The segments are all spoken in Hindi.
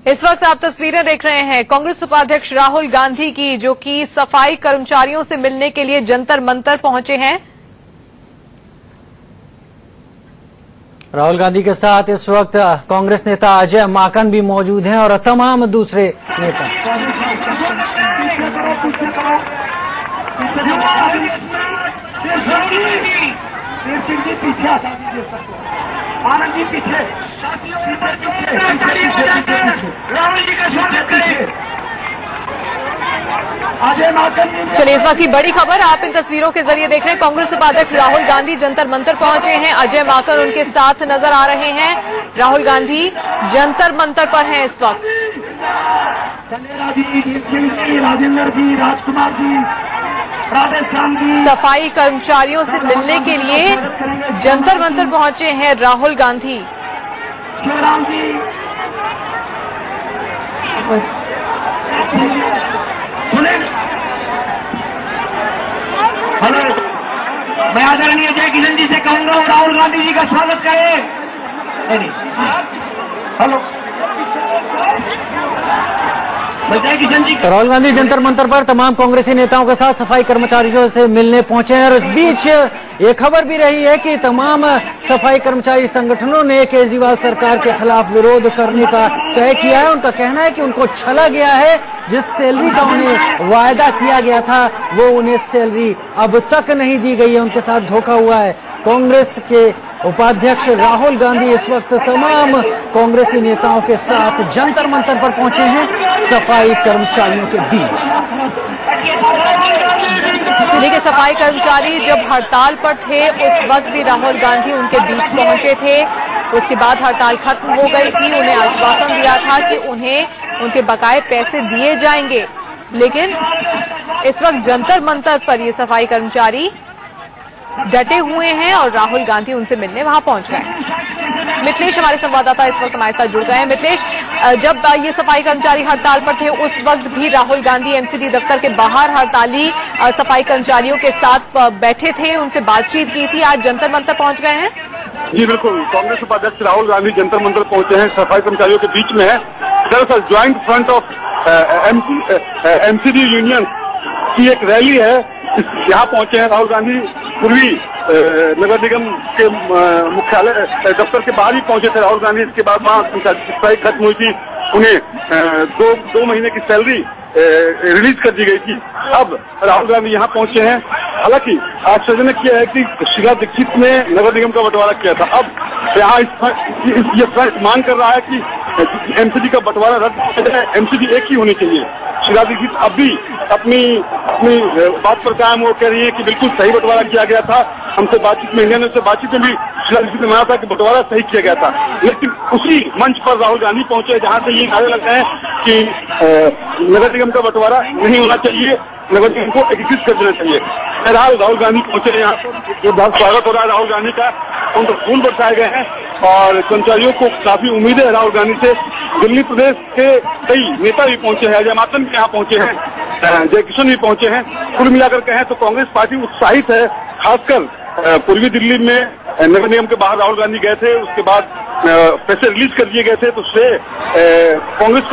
इस वक्त आप तस्वीरें देख रहे हैं कांग्रेस उपाध्यक्ष राहुल गांधी की, जो कि सफाई कर्मचारियों से मिलने के लिए जंतर मंतर पहुंचे हैं। राहुल गांधी के साथ इस वक्त कांग्रेस नेता अजय माकन भी मौजूद हैं और तमाम दूसरे नेता। आनंद जी पीछे, राहुल जी का स्वागत करें। अजय माकन। चलिए, इस वक्त की बड़ी खबर आप इन तस्वीरों के जरिए देख रहे हैं। कांग्रेस उपाध्यक्ष राहुल गांधी जंतर मंतर पहुंचे हैं। अजय माकन उनके साथ नजर आ रहे हैं। राहुल गांधी जंतर मंतर पर हैं इस वक्त। राजेंद्र जी, राजकुमार जी, राधेश्याम जी, सफाई कर्मचारियों से मिलने के लिए जंतर मंतर पहुंचे हैं राहुल गांधी। शिवराम जी, हेलो, मैं आदरणीय जय किशन जी से कहूंगा राहुल गांधी जी का स्वागत करें। हेलो, राहुल गांधी जंतर मंतर पर तमाम कांग्रेसी नेताओं के साथ सफाई कर्मचारियों से मिलने पहुंचे हैं और इस बीच ये खबर भी रही है कि तमाम सफाई कर्मचारी संगठनों ने केजरीवाल सरकार के खिलाफ विरोध करने का तय किया है। उनका कहना है कि उनको छला गया है, जिस सैलरी का उन्हें वायदा किया गया था वो उन्हें सैलरी अब तक नहीं दी गई है, उनके साथ धोखा हुआ है। कांग्रेस के उपाध्यक्ष राहुल गांधी इस वक्त तमाम कांग्रेसी नेताओं के साथ जंतर मंतर पर पहुंचे हैं सफाई कर्मचारियों के बीच। देखिए, सफाई कर्मचारी जब हड़ताल पर थे उस वक्त भी राहुल गांधी उनके बीच पहुंचे थे। उसके बाद हड़ताल खत्म हो गई थी। उन्हें आश्वासन दिया था कि उन्हें उनके बकाये पैसे दिए जाएंगे, लेकिन इस वक्त जंतर मंतर पर ये सफाई कर्मचारी डटे हुए हैं और राहुल गांधी उनसे मिलने वहां पहुंच गए। मिथिलेश हमारे संवाददाता इस वक्त हमारे साथ जुड़ गए हैं। मिथिलेश, जब ये सफाई कर्मचारी हड़ताल पर थे उस वक्त भी राहुल गांधी एमसीडी दफ्तर के बाहर हड़ताली सफाई कर्मचारियों के साथ बैठे थे, उनसे बातचीत की थी। आज जंतर मंतर पहुंच गए हैं। जी बिल्कुल, कांग्रेस उपाध्यक्ष राहुल गांधी जंतर मंतर पहुंचे हैं, सफाई कर्मचारियों के बीच में है। दरअसल joint front of MCD union की एक रैली है, यहाँ पहुंचे हैं राहुल गांधी। पूर्वी नगर निगम के मुख्यालय दफ्तर के बाहर ही पहुंचे थे राहुल गांधी। इसके बाद वहां स्ट्राइक खत्म हुई थी, उन्हें दो महीने की सैलरी रिलीज कर दी गई थी। अब राहुल गांधी यहाँ पहुंचे हैं। हालांकि आश्चर्यजनक यह है कि शीला दीक्षित ने नगर निगम का बंटवारा किया था। अब यहाँ ये फ्रंट मांग कर रहा है कि एमसीडी का बंटवारा रद्द किया जाए, एमसीडी एक ही होनी चाहिए। शीला दीक्षित अब भी अपनी बात पर कायम वो कह रही है कि बिल्कुल सही बंटवारा किया गया था। हमसे बातचीत में, इंडिया न्यूज से बातचीत में भी शीला दीक्षित ने माना था कि बंटवारा सही किया गया था, लेकिन उसी मंच पर राहुल गांधी पहुंचे जहां से ये नारे लगते हैं कि नगर निगम का बंटवारा नहीं होना चाहिए, नगर निगम को एकीकृत कर देना चाहिए। बहरहाल राहुल गांधी पहुंचे यहाँ पर, जोरदार स्वागत हो रहा है राहुल गांधी का। उनको फूल बरसाए गए हैं और कर्मचारियों को काफी उम्मीदें है राहुल गांधी से। दिल्ली प्रदेश के कई नेता भी पहुंचे हैं, अजय माकन भी यहाँ पहुंचे हैं, जय किशन भी पहुंचे हैं। कुल मिलाकर कहें तो कांग्रेस पार्टी उत्साहित है। खासकर पूर्वी दिल्ली में नगर निगम के बाहर राहुल गांधी गए थे, उसके बाद पैसे रिलीज कर दिए गए थे, तो श्रेय कांग्रेस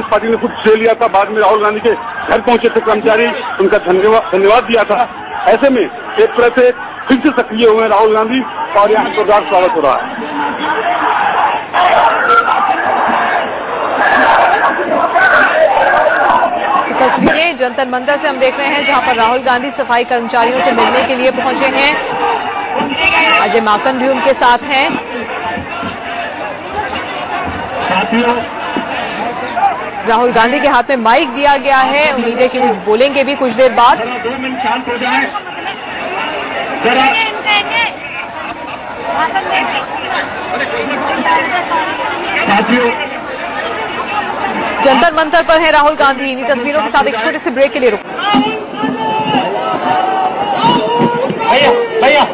पार्टी ने खुद श्रेय लिया था। बाद में राहुल गांधी के घर पहुंचे थे कर्मचारी, उनका धन्यवाद दिया था। ऐसे में एक तरह से फिर से सक्रिय हुए राहुल गांधी और यहाँ जोरदार स्वागत हो रहा है। तस्वीरें जंतर मंतर से हम देख रहे हैं, जहां पर राहुल गांधी सफाई कर्मचारियों से मिलने के लिए पहुंचे हैं। अजय माकन भी उनके साथ हैं। राहुल गांधी के हाथ में माइक दिया गया है। उम्मीद है कि वो बोलेंगे भी कुछ देर बाद। जंतर मंतर पर है राहुल गांधी। इन तस्वीरों के साथ एक छोटे से ब्रेक के लिए रुक। भैया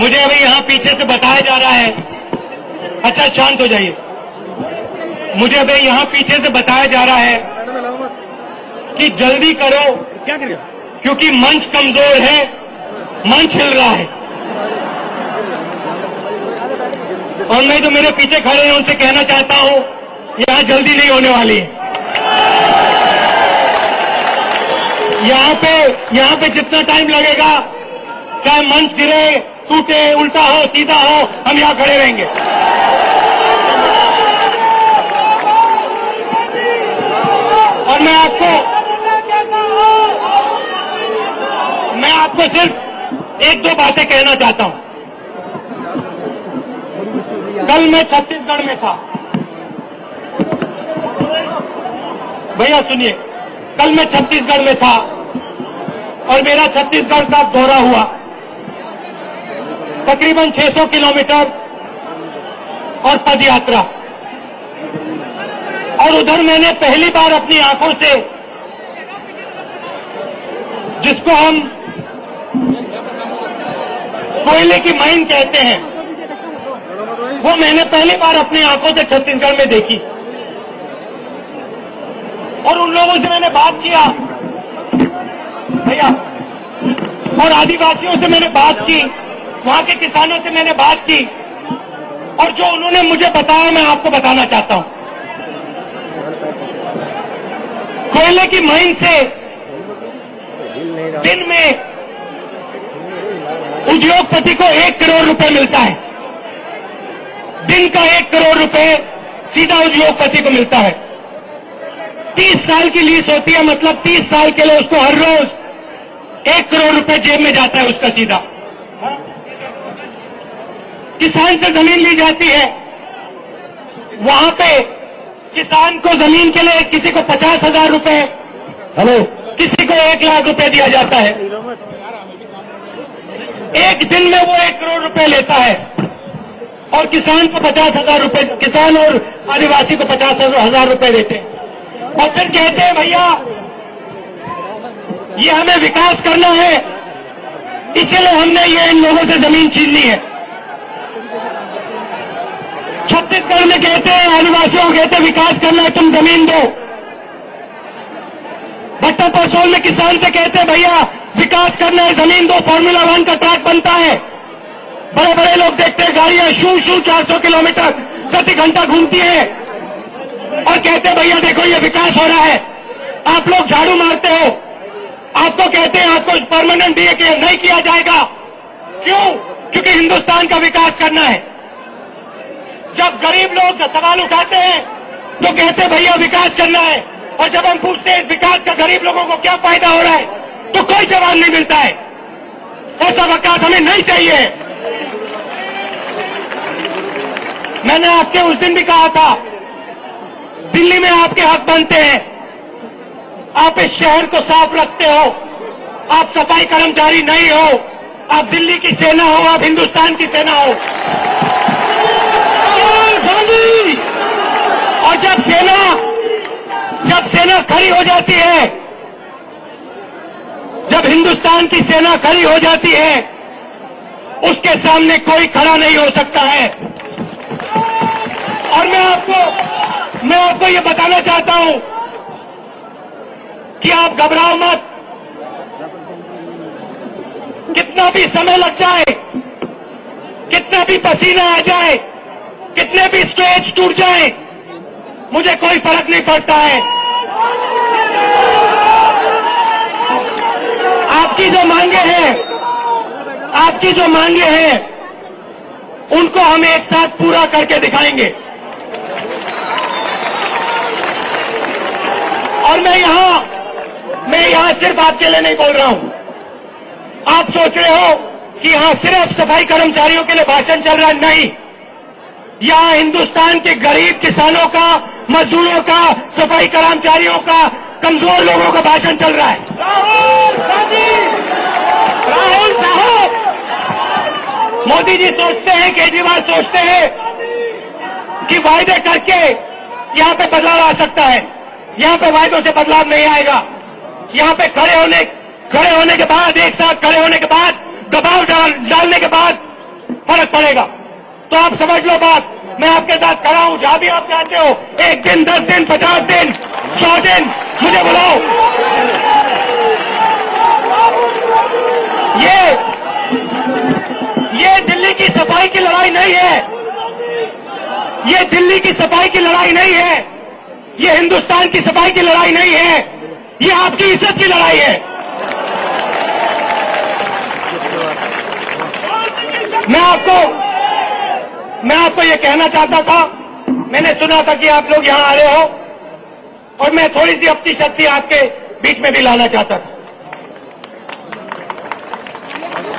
मुझे अभी यहाँ पीछे से बताया जा रहा है। अच्छा, शांत हो जाइए। मुझे अभी यहाँ पीछे से बताया जा रहा है कि जल्दी करो, क्या करें, क्योंकि मंच कमजोर है, मंच हिल रहा है। और मैं जो मेरे पीछे खड़े हैं उनसे कहना चाहता हूं, यहां जल्दी नहीं होने वाली है। यहां पे जितना टाइम लगेगा, चाहे मंच गिरे, टूटे, उल्टा हो, सीधा हो, हम यहां खड़े रहेंगे। और मैं आपको सिर्फ एक दो बातें कहना चाहता हूं। कल मैं छत्तीसगढ़ में था। भैया सुनिए, कल मैं छत्तीसगढ़ में था और मेरा छत्तीसगढ़ का दौरा हुआ, तकरीबन 600 किलोमीटर और पद यात्रा। और उधर मैंने पहली बार अपनी आंखों से, जिसको हम कोयले की माइन कहते हैं, वो मैंने पहली बार अपनी आंखों से छत्तीसगढ़ में देखी। और उन लोगों से मैंने बात किया भैया, और आदिवासियों से मैंने बात की, वहां के किसानों से मैंने बात की, और जो उन्होंने मुझे बताया मैं आपको बताना चाहता हूं। कोयले की माइन से दिन में उद्योगपति को 1 करोड़ रुपए मिलता है। दिन का 1 करोड़ रुपए सीधा उद्योगपति को मिलता है। 30 साल की लीज होती है, मतलब 30 साल के लिए उसको हर रोज 1 करोड़ रुपए जेब में जाता है उसका सीधा। किसान से जमीन ली जाती है, वहां पे किसान को जमीन के लिए किसी को 50,000 रुपए, किसी को 1 लाख रुपए दिया जाता है। एक दिन में वो 1 करोड़ रुपए लेता है और किसान को 50,000 रुपए, किसान और आदिवासी को 50,000 रुपए देते हैं। और फिर कहते हैं भैया ये हमें विकास करना है, इसलिए हमने ये इन लोगों से जमीन छीन ली है। छत्तीसगढ़ में कहते हैं, आदिवासियों को कहते हैं विकास करना है, तुम जमीन दो। भट्टा परसोल में किसान से कहते हैं भैया विकास करना है, जमीन दो, फार्मूला 1 का ट्रैक बनता है। बड़े बड़े लोग देखते हैं गाड़ियां शू 400 किलोमीटर प्रति घंटा घूमती है और कहते हैं भैया देखो ये विकास हो रहा है। आप लोग झाड़ू मारते हो, आपको कहते हैं आपको परमानेंट डीए नहीं किया जाएगा। क्यों? क्योंकि हिंदुस्तान का विकास करना है। जब गरीब लोग सवाल उठाते हैं तो कहते हैं भैया विकास करना है, और जब हम पूछते हैं विकास का गरीब लोगों को क्या फायदा हो रहा है तो कोई जवाब नहीं मिलता है। ऐसा विकास हमें नहीं चाहिए। मैंने आपसे उस दिन भी कहा था, दिल्ली में आपके हक बनते हैं, आप इस शहर को साफ रखते हो, आप सफाई कर्मचारी नहीं हो, आप दिल्ली की सेना हो, आप हिंदुस्तान की सेना हो। और जब सेना खड़ी हो जाती है, जब हिंदुस्तान की सेना खड़ी हो जाती है, उसके सामने कोई खड़ा नहीं हो सकता है। और मैं आपको ये बताना चाहता हूं कि आप घबराओ मत। कितना भी समय लग जाए, कितना भी पसीना आ जाए, कितने भी स्टेज टूट जाए, मुझे कोई फर्क नहीं पड़ता है। आपकी जो मांगे हैं उनको हम एक साथ पूरा करके दिखाएंगे। और मैं यहां सिर्फ आपके लिए नहीं बोल रहा हूं। आप सोच रहे हो कि यहां सिर्फ सफाई कर्मचारियों के लिए भाषण चल रहा है, नहीं। यहां हिंदुस्तान के गरीब किसानों का, मजदूरों का, सफाई कर्मचारियों का, कमजोर लोगों का भाषण चल रहा है। राहुल साहब, मोदी जी सोचते हैं, केजरीवाल सोचते हैं कि वायदे करके यहां पे बदलाव आ सकता है। यहां पे वायदों से बदलाव नहीं आएगा। यहां पे खड़े होने के बाद, एक साथ खड़े होने के बाद, दबाव डालने के बाद फर्क पड़ेगा। तो आप समझ लो बात, मैं आपके साथ खड़ा हूं। जहां भी आप चाहते हो, 1 दिन, 10 दिन, 50 दिन, 100 दिन, मुझे बुलाओ। की सफाई की लड़ाई नहीं है, ये दिल्ली की सफाई की लड़ाई नहीं है, ये हिंदुस्तान की सफाई की लड़ाई नहीं है, ये आपकी इज्जत की लड़ाई है। मैं आपको ये कहना चाहता था, मैंने सुना था कि आप लोग यहां आ रहे हो और मैं थोड़ी सी अपनी शक्ति आपके बीच में भी लाना चाहता था।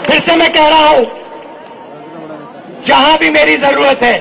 फिर से मैं कह रहा हूं, जहां भी मेरी जरूरत है